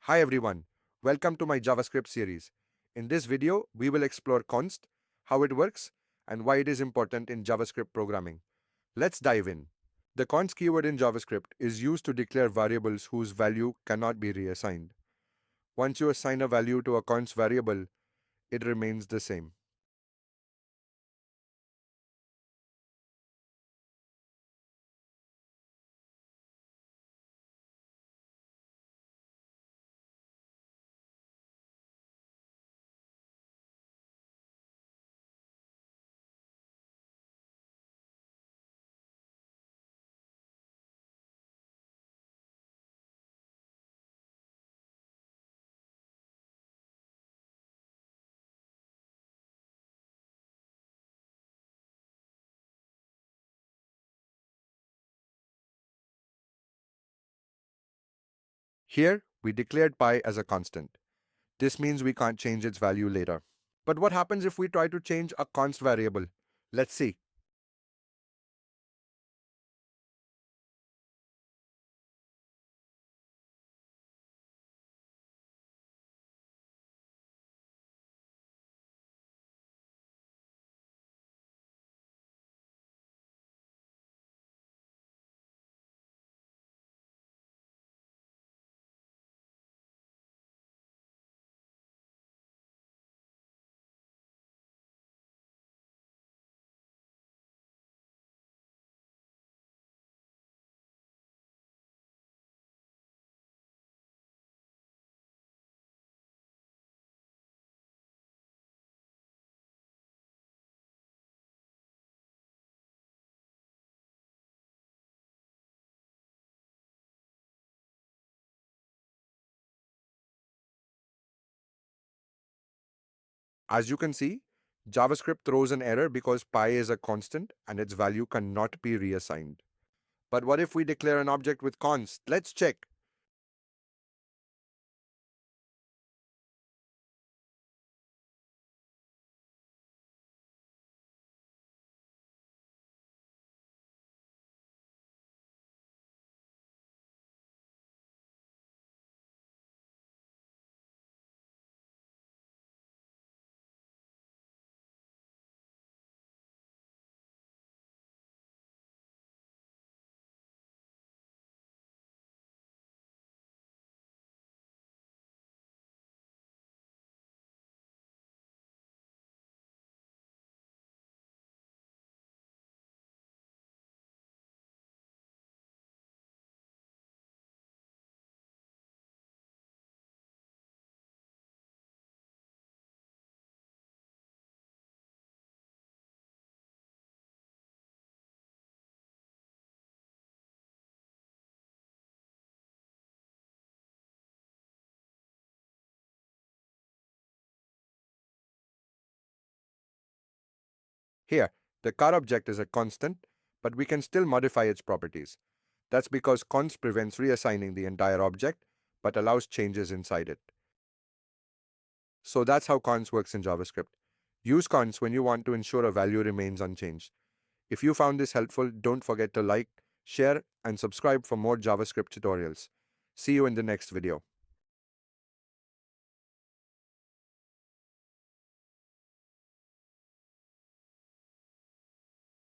Hi everyone, welcome to my JavaScript series. In this video, we will explore const, how it works, and why it is important in JavaScript programming. Let's dive in. The const keyword in JavaScript is used to declare variables whose value cannot be reassigned. Once you assign a value to a const variable, it remains the same. Here, we declared pi as a constant. This means we can't change its value later. But what happens if we try to change a const variable? Let's see. As you can see, JavaScript throws an error because pi is a constant and its value cannot be reassigned. But what if we declare an object with const? Let's check. Here, the car object is a constant, but we can still modify its properties. That's because const prevents reassigning the entire object, but allows changes inside it. So that's how const works in JavaScript. Use const when you want to ensure a value remains unchanged. If you found this helpful, don't forget to like, share, and subscribe for more JavaScript tutorials. See you in the next video.